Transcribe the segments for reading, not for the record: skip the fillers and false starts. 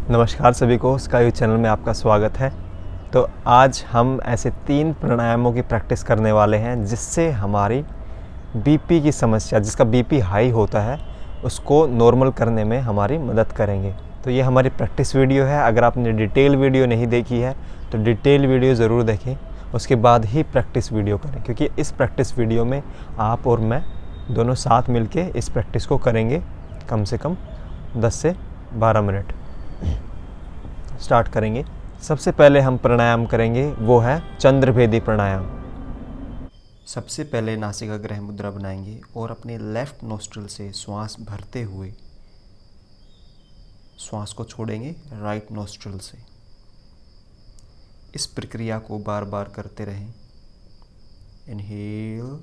नमस्कार सभी को, स्काई चैनल में आपका स्वागत है। तो आज हम ऐसे 3 प्राणायामों की प्रैक्टिस करने वाले हैं जिससे हमारी बीपी की समस्या, जिसका बीपी हाई होता है, उसको नॉर्मल करने में हमारी मदद करेंगे। तो ये हमारी प्रैक्टिस वीडियो है। अगर आपने डिटेल वीडियो नहीं देखी है तो डिटेल वीडियो ज़रूर देखें, उसके बाद ही प्रैक्टिस वीडियो करें, क्योंकि इस प्रैक्टिस वीडियो में आप और मैं दोनों साथ मिलके इस प्रैक्टिस को करेंगे कम से कम 10 से 12 मिनट। स्टार्ट करेंगे। सबसे पहले हम प्राणायाम करेंगे, वो है चंद्रभेदी प्राणायाम। सबसे पहले नासिकाग्र मुद्रा बनाएंगे और अपने लेफ्ट नोस्ट्रिल से श्वास भरते हुए श्वास को छोड़ेंगे राइट नोस्ट्रिल से। इस प्रक्रिया को बार बार करते रहें। Inhale,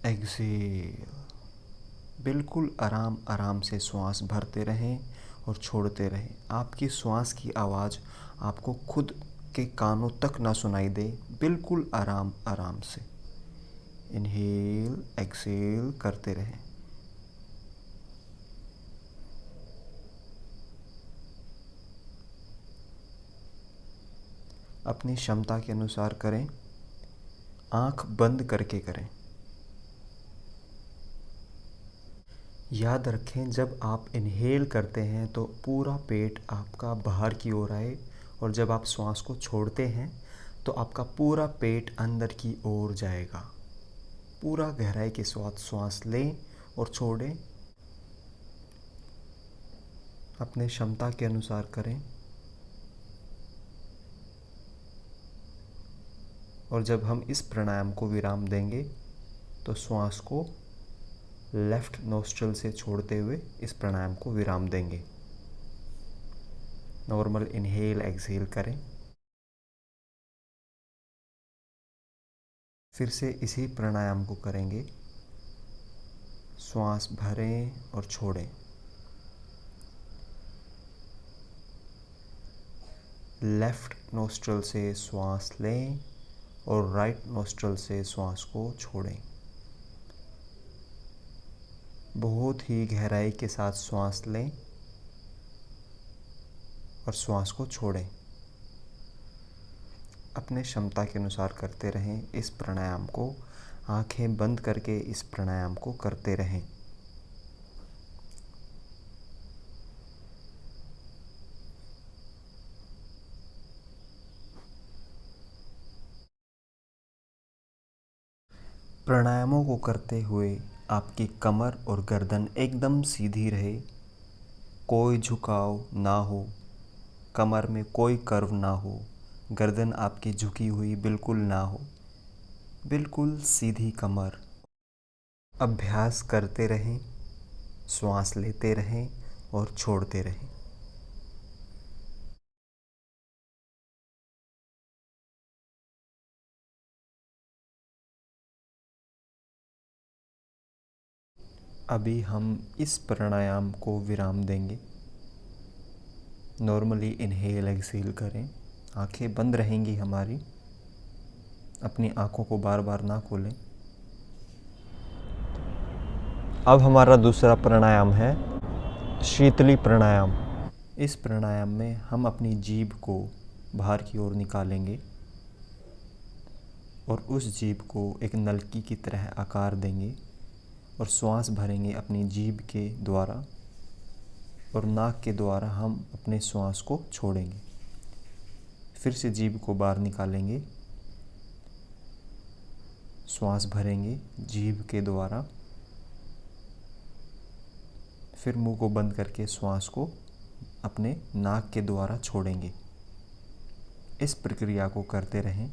exhale. बिल्कुल आराम आराम से श्वास भरते रहें और छोड़ते रहें। आपकी श्वास की आवाज़ आपको खुद के कानों तक ना सुनाई दे। बिल्कुल आराम आराम से इनहेल एक्सहेल करते रहें। अपनी क्षमता के अनुसार करें, आँख बंद करके करें। याद रखें, जब आप इनहेल करते हैं तो पूरा पेट आपका बाहर की ओर आए, और जब आप श्वास को छोड़ते हैं तो आपका पूरा पेट अंदर की ओर जाएगा। पूरा गहराई के साथ श्वास लें और छोड़ें। अपने क्षमता के अनुसार करें। और जब हम इस प्राणायाम को विराम देंगे तो श्वास को लेफ्ट नोस्ट्रल से छोड़ते हुए इस प्राणायाम को विराम देंगे। नॉर्मल इनहेल एक्सहेल करें। फिर से इसी प्राणायाम को करेंगे। श्वास भरें और छोड़ें। लेफ्ट नोस्ट्रल से श्वास लें और राइट नोस्ट्रल से श्वास को छोड़ें। बहुत ही गहराई के साथ श्वास लें और श्वास को छोड़ें। अपने क्षमता के अनुसार करते रहें। इस प्राणायाम को आंखें बंद करके इस प्राणायाम को करते रहें। प्राणायामों को करते हुए आपकी कमर और गर्दन एकदम सीधी रहे, कोई झुकाव ना हो, कमर में कोई कर्व ना हो, गर्दन आपकी झुकी हुई बिल्कुल ना हो, बिल्कुल सीधी कमर। अभ्यास करते रहें, श्वास लेते रहें और छोड़ते रहें। अभी हम इस प्राणायाम को विराम देंगे। नॉर्मली इनहेल एक्सहेल करें। आंखें बंद रहेंगी हमारी। अपनी आंखों को बार बार ना खोलें। अब हमारा दूसरा प्राणायाम है शीतली प्राणायाम। इस प्राणायाम में हम अपनी जीभ को बाहर की ओर निकालेंगे और उस जीभ को एक नलकी की तरह आकार देंगे और श्वास भरेंगे अपनी जीभ के द्वारा, और नाक के द्वारा हम अपने श्वास को छोड़ेंगे। फिर से जीभ को बाहर निकालेंगे, श्वास भरेंगे जीभ के द्वारा, फिर मुंह को बंद करके श्वास को अपने नाक के द्वारा छोड़ेंगे। इस प्रक्रिया को करते रहें।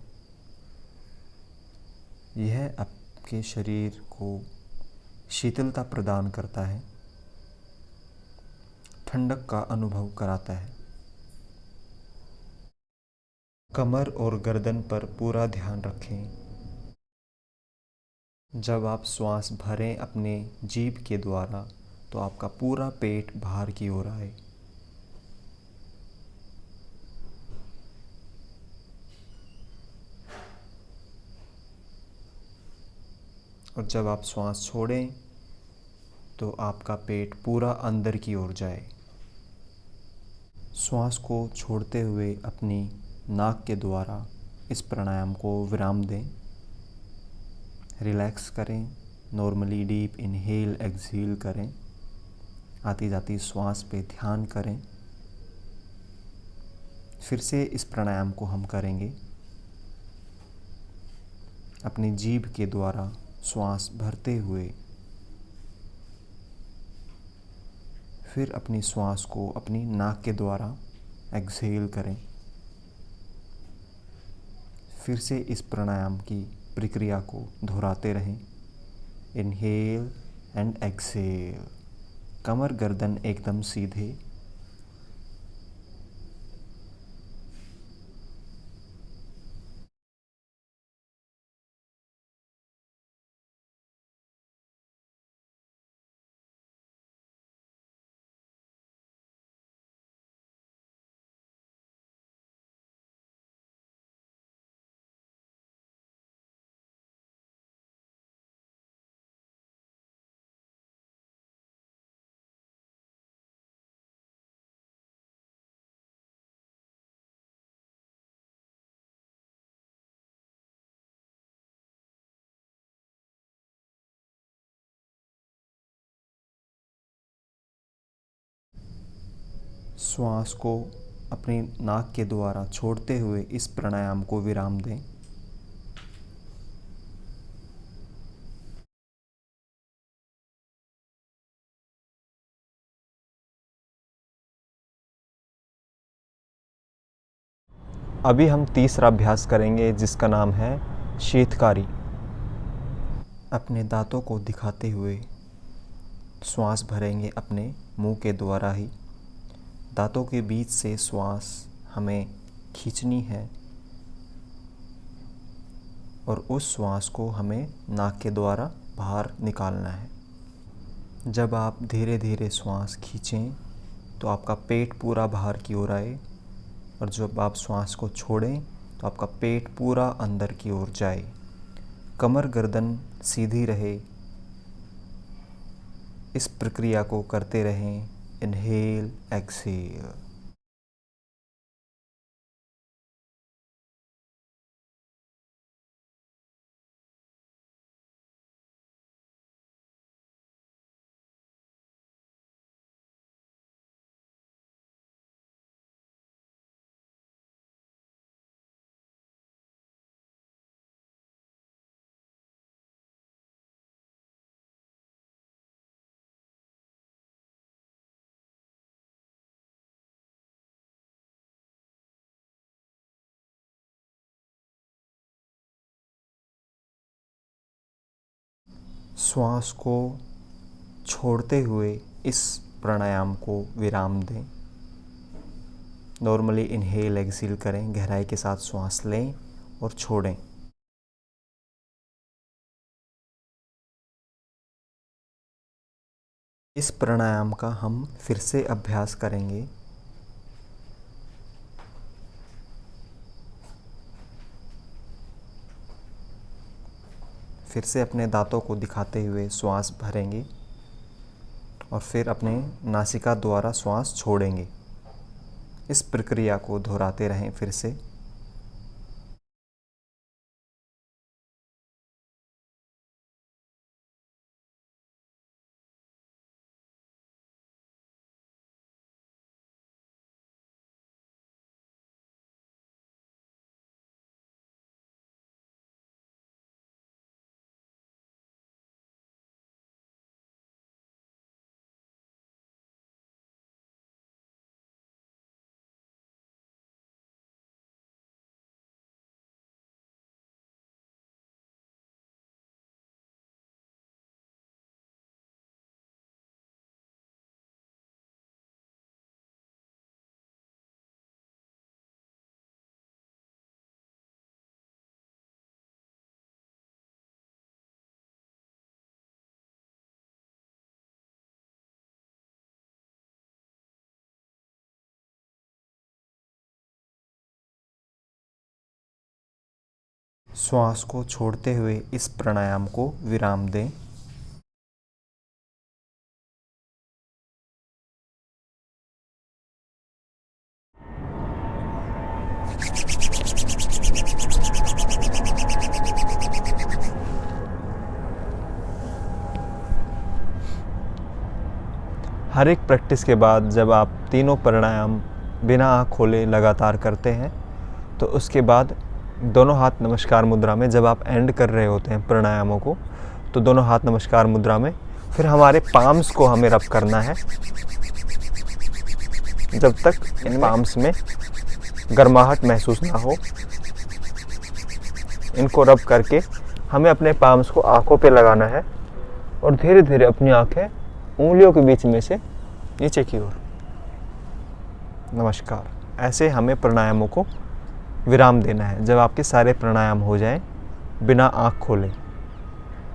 यह आपके शरीर को शीतलता प्रदान करता है, ठंडक का अनुभव कराता है। कमर और गर्दन पर पूरा ध्यान रखें। जब आप श्वास भरें अपने जीभ के द्वारा तो आपका पूरा पेट बाहर की ओर आए। और जब आप श्वास छोड़ें तो आपका पेट पूरा अंदर की ओर जाए। श्वास को छोड़ते हुए अपनी नाक के द्वारा इस प्राणायाम को विराम दें। रिलैक्स करें, नॉर्मली डीप इनहेल एक्सहेल करें। आती जाती श्वास पे ध्यान करें। फिर से इस प्राणायाम को हम करेंगे। अपनी जीभ के द्वारा श्वास भरते हुए फिर अपनी श्वास को अपनी नाक के द्वारा एक्सहेल करें। फिर से इस प्राणायाम की प्रक्रिया को दोहराते रहें। Inhale and exhale. कमर गर्दन एकदम सीधे। श्वास को अपनी नाक के द्वारा छोड़ते हुए इस प्राणायाम को विराम दें। अभी हम तीसरा अभ्यास करेंगे जिसका नाम है शीतकारी। अपने दांतों को दिखाते हुए श्वास भरेंगे अपने मुंह के द्वारा ही। दांतों के बीच से श्वास हमें खींचनी है और उस श्वास को हमें नाक के द्वारा बाहर निकालना है। जब आप धीरे धीरे श्वास खींचें तो आपका पेट पूरा बाहर की ओर आए, और जब आप श्वास को छोड़ें तो आपका पेट पूरा अंदर की ओर जाए। कमर गर्दन सीधी रहे। इस प्रक्रिया को करते रहें। Inhale exhale. श्वास को छोड़ते हुए इस प्राणायाम को विराम दें। नॉर्मली इनहेल एक्सहेल करें। गहराई के साथ श्वास लें और छोड़ें। इस प्राणायाम का हम फिर से अभ्यास करेंगे। फिर से अपने दांतों को दिखाते हुए श्वास भरेंगे और फिर अपने नासिका द्वारा श्वास छोड़ेंगे। इस प्रक्रिया को दोहराते रहें फिर से। श्वास को छोड़ते हुए इस प्राणायाम को विराम दें। हर एक प्रैक्टिस के बाद जब आप तीनों प्राणायाम बिना आँख खोले लगातार करते हैं तो उसके बाद दोनों हाथ नमस्कार मुद्रा में, जब आप एंड कर रहे होते हैं प्राणायामों को, तो दोनों हाथ नमस्कार मुद्रा में फिर हमारे पाम्स को हमें रब करना है जब तक इन पाम्स में गर्माहट महसूस ना हो। इनको रब करके हमें अपने पाम्स को आँखों पे लगाना है और धीरे धीरे अपनी आँखें उंगलियों के बीच में से नीचे की ओर। नमस्कार। ऐसे हमें प्राणायामों को विराम देना है। जब आपके सारे प्राणायाम हो जाएं बिना आँख खोले